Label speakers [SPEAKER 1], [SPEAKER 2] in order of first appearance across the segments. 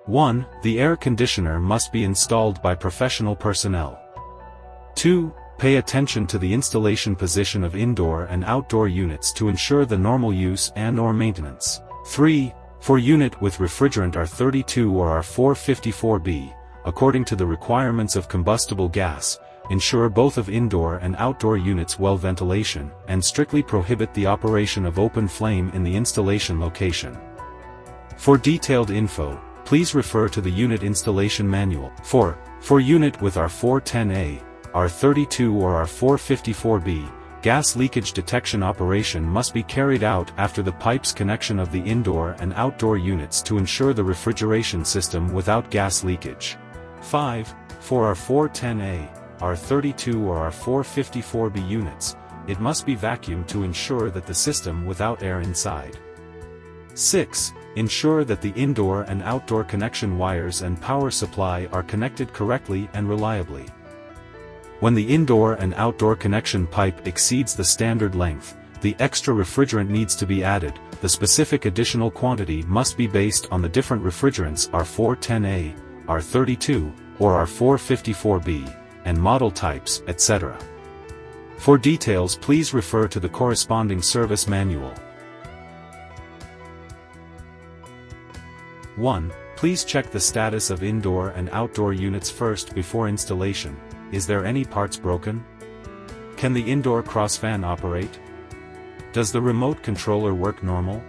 [SPEAKER 1] 1. The air conditioner must be installed by professional personnel. 2. Pay attention to the installation position of indoor and outdoor units to ensure the normal use and/or maintenance. 3. For unit with refrigerant R32 or R454B, according to the requirements of combustible gas, ensure both of indoor and outdoor units well ventilation, and strictly prohibit the operation of open flame in the installation location. For detailed info, please refer to the unit installation manual. 4. For unit with R410A, R32 or R454B, gas leakage detection operation must be carried out after the pipe's connection of the indoor and outdoor units to ensure the refrigeration system without gas leakage. 5. For R410A, R32 or R454B units, it must be vacuumed to ensure that the system without air inside. 6. Ensure that the indoor and outdoor connection wires and power supply are connected correctly and reliably. When the indoor and outdoor connection pipe exceeds the standard length, the extra refrigerant needs to be added. The specific additional quantity must be based on the different refrigerants R410A, R32, or R454B, and model types, etc. For details, please refer to the corresponding service manual. 1. Please check the status of indoor and outdoor units first before installation. Is there any parts broken? Can the indoor crossfan operate? Does the remote controller work normal?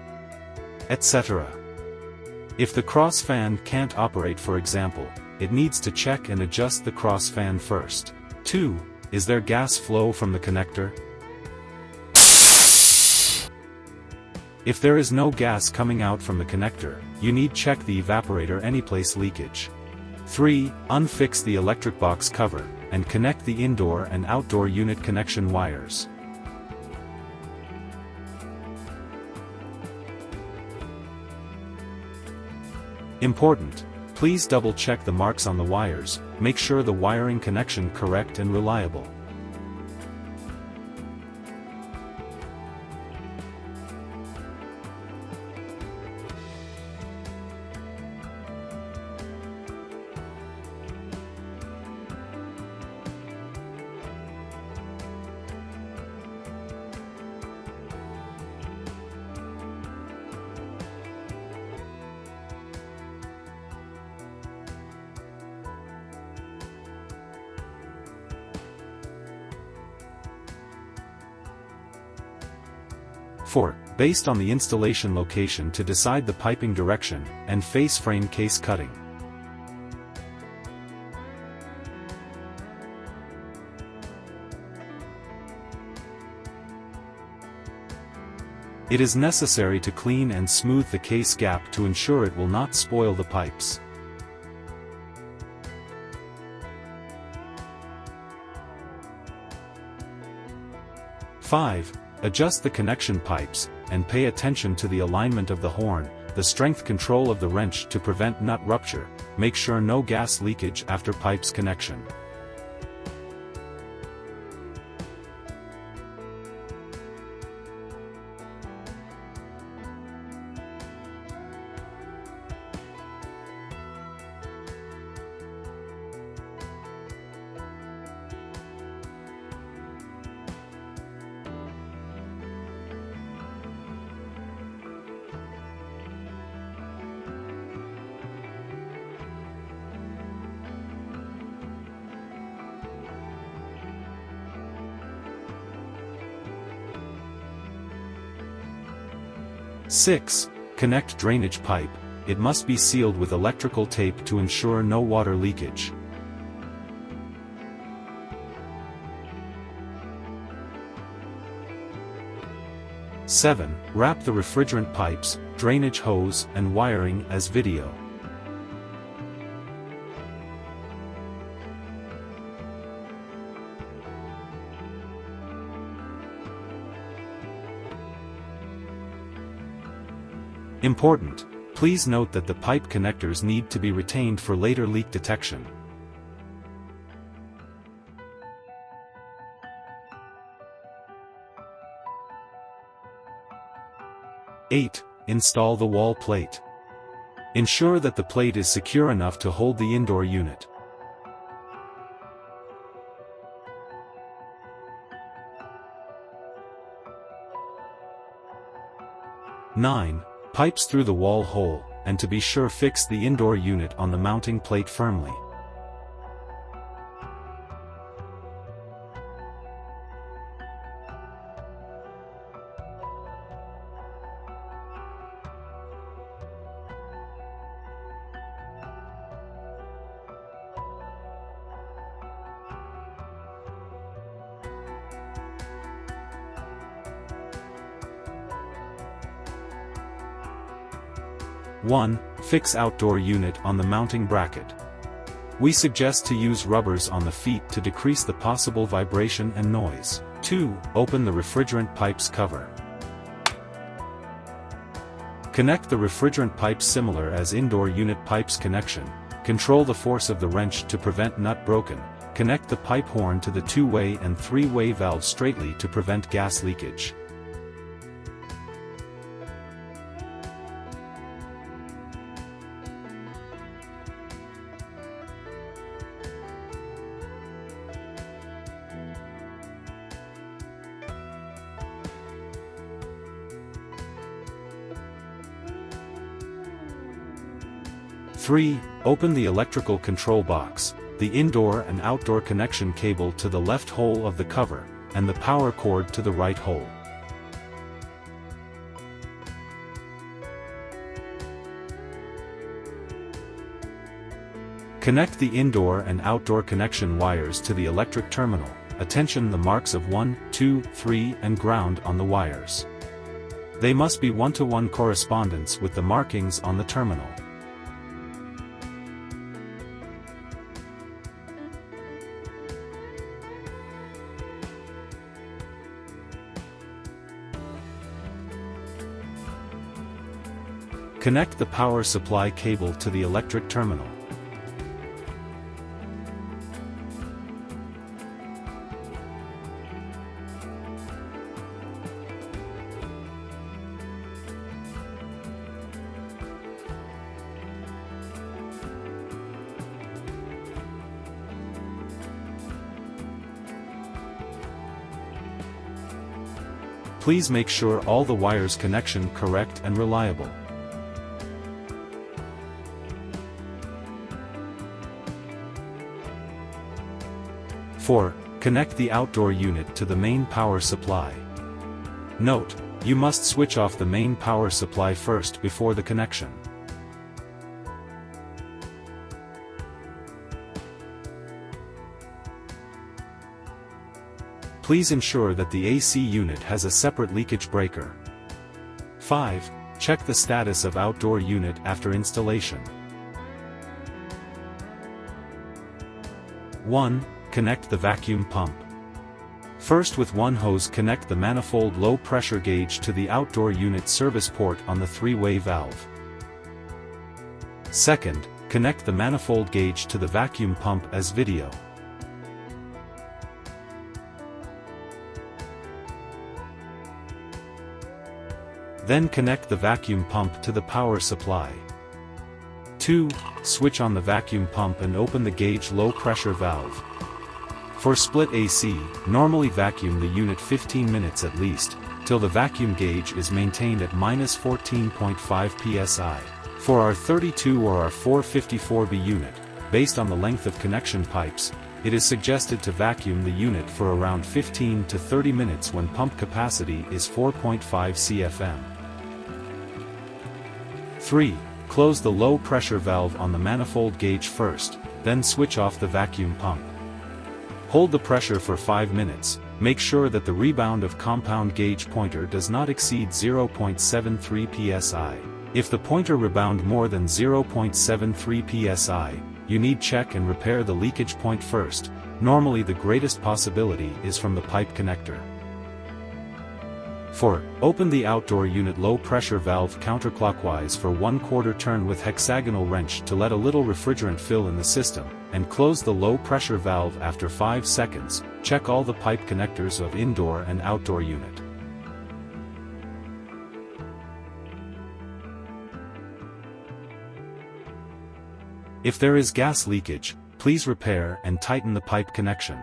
[SPEAKER 1] Etc. If the crossfan can't operate, for example, it needs to check and adjust the crossfan first. 2. Is there gas flow from the connector? If there is no gas coming out from the connector, you need check the evaporator anyplace leakage. 3. Unfix the electric box cover, and connect the indoor and outdoor unit connection wires. Important: please double-check the marks on the wires, make sure the wiring connection correct and reliable. Four. Based on the installation location to decide the piping direction, and face frame case cutting. It is necessary to clean and smooth the case gap to ensure it will not spoil the pipes. 5. Adjust the connection pipes, and pay attention to the alignment of the horn, the strength control of the wrench to prevent nut rupture. Make sure no gas leakage after pipes connection. Six. Connect drainage pipe. It must be sealed with electrical tape to ensure no water leakage. Seven. Wrap the refrigerant pipes, drainage hose, and wiring as video. Important: please note that the pipe connectors need to be retained for later leak detection. Eight. Install the wall plate. Ensure that the plate is secure enough to hold the indoor unit. 9. Pipes through the wall hole, and to be sure fix the indoor unit on the mounting plate firmly. One. Fix outdoor unit on the mounting bracket. We suggest to use rubbers on the feet to decrease the possible vibration and noise. 2. Open the refrigerant pipes cover. Connect the refrigerant pipes similar as indoor unit pipes connection. Control the force of the wrench to prevent nut broken. Connect the pipe horn to the two-way and three-way valves straightly to prevent gas leakage. Three. Open the electrical control box, the indoor and outdoor connection cable to the left hole of the cover, and the power cord to the right hole. Connect the indoor and outdoor connection wires to the electric terminal. Attention, the marks of 1, 2, 3 and ground on the wires. They must be one-to-one correspondence with the markings on the terminal. Connect the power supply cable to the electric terminal. Please make sure all the wires connection correct and reliable. 4. Connect the outdoor unit to the main power supply. Note, you must switch off the main power supply first before the connection. Please ensure that the AC unit has a separate leakage breaker. 5. Check the status of outdoor unit after installation. 1. Connect the vacuum pump. First, with one hose connect the manifold low pressure gauge to the outdoor unit service port on the three-way valve. Second, connect the manifold gauge to the vacuum pump as video. Then connect the vacuum pump to the power supply. 2. Switch on the vacuum pump and open the gauge low pressure valve. For split AC, normally vacuum the unit 15 minutes at least, till the vacuum gauge is maintained at -14.5 psi. For our 32 or our 454B unit, based on the length of connection pipes, it is suggested to vacuum the unit for around 15 to 30 minutes when pump capacity is 4.5 CFM. 3. Close the low pressure valve on the manifold gauge first, then switch off the vacuum pump. Hold the pressure for 5 minutes, make sure that the rebound of compound gauge pointer does not exceed 0.73 psi. If the pointer rebound more than 0.73 psi, you need check and repair the leakage point first. Normally the greatest possibility is from the pipe connector. 4. Open the outdoor unit low pressure valve counterclockwise for 1/4 turn with hexagonal wrench to let a little refrigerant fill in the system, and close the low pressure valve after 5 seconds. Check all the pipe connectors of indoor and outdoor unit. If there is gas leakage, please repair and tighten the pipe connection.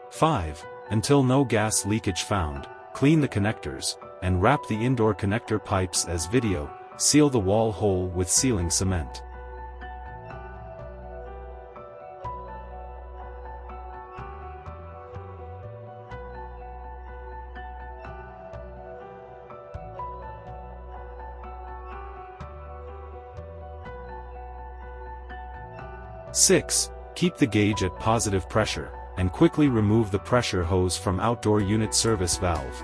[SPEAKER 1] Five. Until no gas leakage found, clean the connectors, and wrap the indoor connector pipes as video. Seal the wall hole with sealing cement. Six. Keep the gauge at positive pressure, and quickly remove the pressure hose from outdoor unit service valve.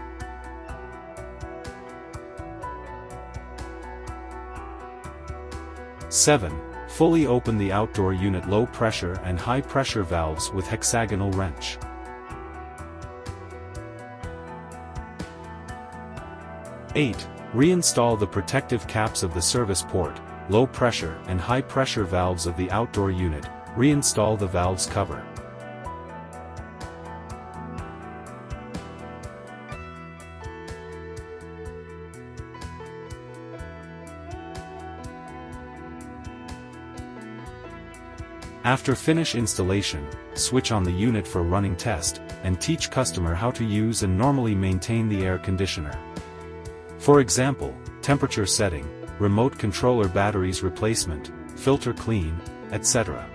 [SPEAKER 1] 7. Fully open the outdoor unit low pressure and high pressure valves with hexagonal wrench. 8. Reinstall the protective caps of the service port, low pressure and high pressure valves of the outdoor unit. Reinstall the valves cover. After finish installation, switch on the unit for running test, and teach customer how to use and normally maintain the air conditioner. For example, temperature setting, remote controller batteries replacement, filter clean, etc.